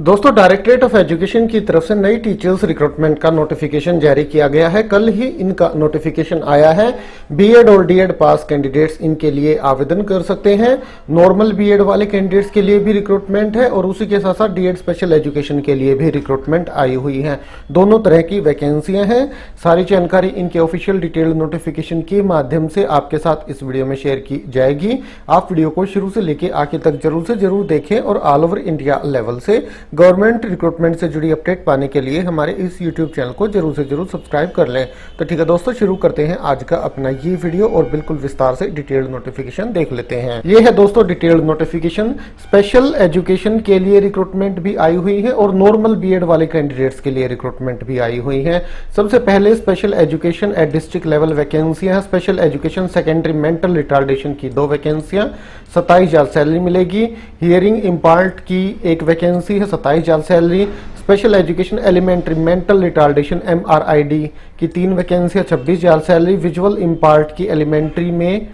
दोस्तों, directorate of education की तरफ से नई टीचर्स रिक्रूटमेंट का नोटिफिकेशन जारी किया गया है। कल ही इनका नोटिफिकेशन आया है। बीएड और डीएड पास कैंडिडेट्स इनके लिए आवेदन कर सकते हैं। नॉर्मल बीएड वाले कैंडिडेट्स के लिए भी रिक्रूटमेंट है और उसी के साथ साथ डीएड स्पेशल एजुकेशन के लिए भी रिक्रूटमेंट आई हुई है। दोनों तरह की वैकेंसियां हैं। सारी जानकारी इनके ऑफिशियल डिटेल नोटिफिकेशन के माध्यम से आपके साथ इस वीडियो में शेयर की जाएगी। आप वीडियो को शुरू से लेकर आखिर तक जरूर से जरूर देखें और ऑल ओवर इंडिया लेवल से गवर्नमेंट रिक्रूटमेंट से जुड़ी अपडेट पाने के लिए हमारे इस यूट्यूब चैनल को जरूर से जरूर सब्सक्राइब कर लें। तो ठीक है दोस्तों, शुरू करते हैं आज का अपना ये वीडियो और बिल्कुल विस्तार से डिटेल्ड नोटिफिकेशन देख लेते हैं। ये है दोस्तों डिटेल्ड नोटिफिकेशन। स्पेशल एजुकेशन के लिए रिक्रूटमेंट भी आई हुई है और नॉर्मल बीएड वाले कैंडिडेट्स के लिए रिक्रूटमेंट भी आई हुई है। सबसे पहले special education at district level वैकेंसियां, special education secondary mental retardation की 2 वैकेंसियां, 27,000 सैलरी मिलेगी। हियरिंग इम्पार्ट की एक वैकेंसी है, 27,000 salary. Special education elementary mental retardation MRID की 3 वैकेंसियां, 26,000 सैलरी। विजुअल इम्पार्ट की एलिमेंट्री में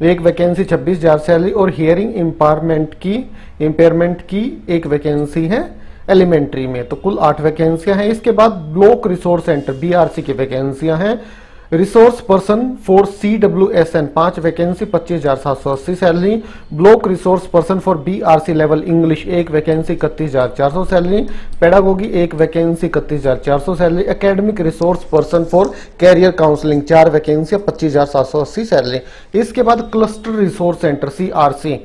एक वैकेंसी, 26,000 सैलरी और हियरिंग इम्पेयरमेंट की एक वैकेंसी है एलिमेंट्री में। तो कुल 8 वैकेंसियां हैं। इसके बाद ब्लॉक रिसोर्स सेंटर BRC की वैकेंसियां हैं। Resource person for CWSN 5 vacancy, 25,780 salary. Block resource person for BRC level English 1 vacancy, 31,400 salary. Pedagogy 1 vacancy, 31,400 salary. Academic resource person for career counselling 4 vacancy, 25,780 salary. इसके बाद cluster resource centre CRC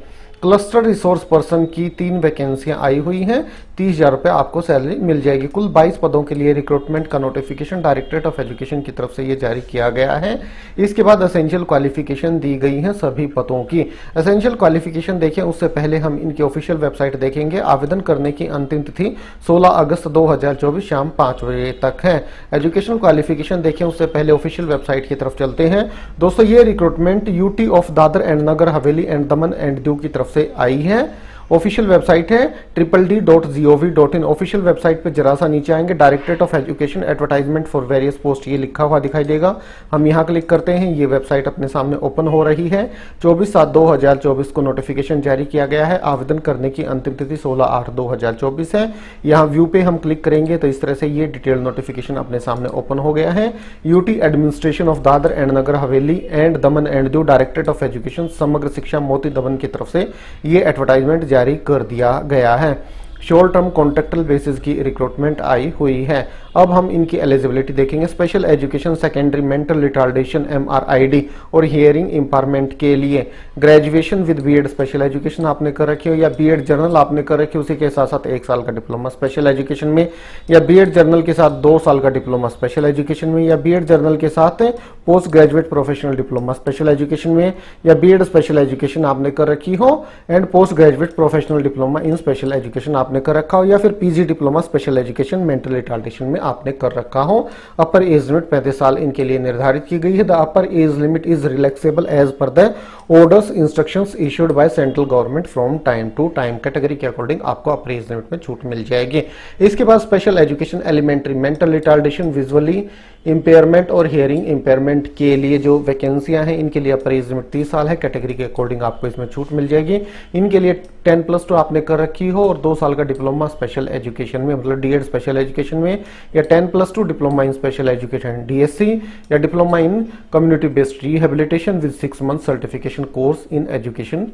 cluster resource person की 3 वैकेंसियां आई हुई हैं, 30,000 रुपए आपको salary मिल जाएगी। कुल 22 पदों के लिए रिक्रूटमेंट का नोटिफिकेशन डायरेक्टरेट ऑफ एजुकेशन की तरफ से ये जारी किया गया है। इसके बाद एसेंशियल क्वालिफिकेशन दी गई है सभी पदों की। एसेंशियल क्वालिफिकेशन देखें उससे पहले हम इनकी ऑफिशियल वेबसाइट देखेंगे। आवेदन करने की अंतिम तिथि 16 अगस्त 2024 शाम 5 बजे तक है। एजुकेशनल क्वालिफिकेशन देखें उससे पहले ऑफिशियल वेबसाइट की तरफ चलते हैं। दोस्तों, ये recruitment UT of Dadra and Nagar Haveli and Daman and Diu की तरफ से आई है। ऑफिशियल वेबसाइट है www.gov.in। ऑफिशियल वेबसाइट पे जरा सा नीचे आएंगे, directorate of education advertisement for various post ये लिखा हुआ दिखाई देगा। हम यहाँ क्लिक करते हैं, ये वेबसाइट अपने सामने ओपन हो रही है। 24/7/2024 को नोटिफिकेशन जारी किया गया है। आवेदन करने की अंतिम तिथि 16/8/2024 है। यहाँ व्यू पे हम क्लिक करेंगे तो इस तरह से ये डिटेल नोटिफिकेशन अपने सामने ओपन हो गया है। UT administration of Dadra and Nagar Haveli and Daman and Diu, directorate of education Samagra Shiksha मोती दमन की तरफ से ये एडवर्टाइजमेंट जारी कर दिया गया है। शॉर्ट टर्म कॉन्ट्रेक्टल बेसिस की रिक्रूटमेंट आई हुई है। अब हम इनकी एलिजिबिलिटी देखेंगे। Special education secondary mental retardation MRID और हियरिंग इम्पायरमेंट के लिए graduation with B Ed special education आपने कर रखी हो या बीएड जर्नल आपने कर रखी हो, उसी के साथ साथ 1 साल का डिप्लोमा स्पेशल एजुकेशन में, या बीएड जर्नल के साथ 2 साल का डिप्लोमा स्पेशल एजुकेशन में, या बीएड जर्नल के साथ post graduate professional diploma special education में, या बीएड स्पेशल एजुकेशन आपने कर रखी हो and post graduate professional diploma in special education आपने कर रखा हो, या फिर PG diploma special education mental retardation में आपने कर रखा हो। अपर एज लिमिट 35 साल इनके लिए निर्धारित की गई है। The upper age limit is relaxable as per the orders instructions issued by central government from time to time. Category के अकॉर्डिंग आपको अपर एज लिमिट में छूट मिल जाएगी। इसके बाद special education elementary mental retardation visually impairment और hearing impairment के लिए जो वैकेंसियां हैं इनके लिए अपर एज लिमिट 30 साल है। कैटेगरी के अकॉर्डिंग आपको इसमें छूट मिल जाएगी। इनके लिए 10+2 आपने कर रखी हो और 2 साल का डिप्लोमा स्पेशल एजुकेशन में, मतलब डीएड स्पेशल एजुकेशन में, या 10+2 diploma in special education DSC, या diploma in community based rehabilitation with 6 month certification course in education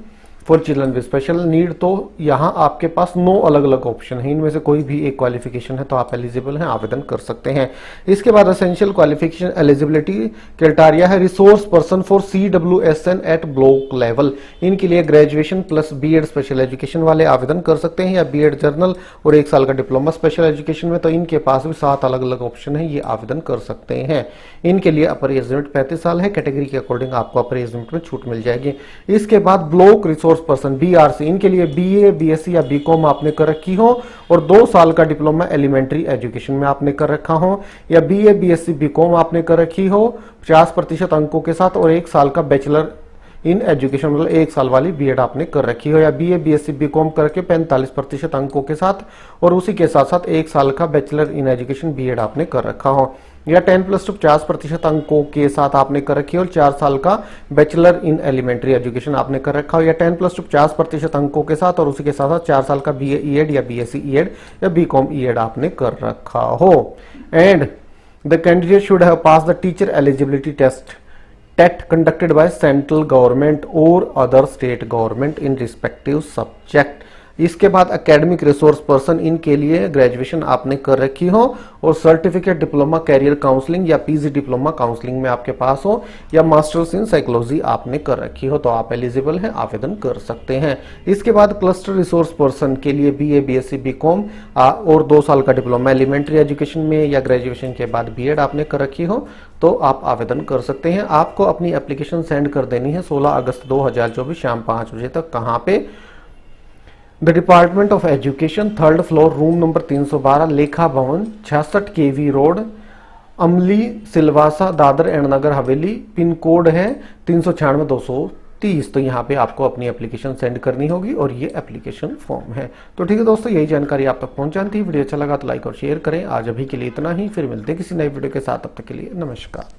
for children with special need. तो यहाँ आपके पास 9 अलग अलग ऑप्शन है, इनमें से कोई भी एक क्वालिफिकेशन है तो आप एलिजिबल हैं, आवेदन कर सकते हैं। इसके बाद एसेंशियल क्वालिफिकेशन एलिजिबिलिटी क्राइटेरिया है resource person for CWSN at block level. इनके लिए graduation plus B Ed special education वाले आवेदन कर सकते हैं, या बीएड जर्नल और 1 साल का डिप्लोमा स्पेशल एजुकेशन में, तो इनके पास भी 7 अलग अलग ऑप्शन है, ये आवेदन कर सकते हैं। इनके लिए अपर एज लिमिट 35 साल है। कैटेगरी के अकॉर्डिंग आपको अपर एज लिमिट में छूट मिल जाएगी। इसके बाद ब्लॉक रिसोर्स पर्सन BRC, इनके लिए BA BSc या BCom आपने कर रखी हो और 2 साल का डिप्लोमा एलिमेंट्री एजुकेशन में आपने कर रखा हो, या BA BSc BCom आपने कर रखी हो 50% अंकों के साथ और 1 साल का बैचलर इन एजुकेशन, मतलब 1 साल वाली बीएड आपने कर रखी हो, या बीए बीएससी बीकॉम करके 45% अंकों के साथ और उसी के साथ साथ 1 साल का बैचलर इन एजुकेशन बीएड आपने कर रखा हो, या 10+2 50% अंकों के साथ आपने कर रखी हो और 4 साल का बैचलर इन एलिमेंट्री एजुकेशन आपने कर रखा हो, या 10+2 50% अंकों के साथ और उसी के साथ साथ 4 साल का बीए ईएड या बीएससी ईएड या बीकॉम ईएड आपने कर रखा हो। And the candidate should have pass the teacher eligibility test TET conducted by central government और other state government in respective subject. इसके बाद एकेडमिक रिसोर्स पर्सन, इनके लिए ग्रेजुएशन आपने कर रखी हो और सर्टिफिकेट डिप्लोमा कैरियर काउंसलिंग या पीजी डिप्लोमा काउंसलिंग में आपके पास हो, या मास्टर्स इन साइकोलॉजी आपने कर रखी हो, तो आप एलिजिबल हैं, आवेदन कर सकते हैं। इसके बाद क्लस्टर रिसोर्स पर्सन के लिए बीए बीएससी बीकॉम और 2 साल का डिप्लोमा एलिमेंट्री एजुकेशन में या ग्रेजुएशन के बाद बीएड आपने कर रखी हो, तो आप आवेदन कर सकते हैं। आपको अपनी एप्लीकेशन सेंड कर देनी है 16 अगस्त 2024 शाम 5 बजे तक। कहाँ पे? The department of education, 3rd floor, room number 312, लेखा भवन, 66 केवी रोड, अमली, Silvassa, Dadar and Nagar Haveli. Pin code है 396-230। तो यहाँ पे आपको अपनी एप्लीकेशन सेंड करनी होगी और ये एप्लीकेशन फॉर्म है। तो ठीक है दोस्तों, यही जानकारी आप तक पहुंचानी थी। वीडियो अच्छा लगा तो लाइक और शेयर करें। आज अभी के लिए इतना ही, फिर मिलते हैं किसी नई वीडियो के साथ। तब तक के लिए नमस्कार।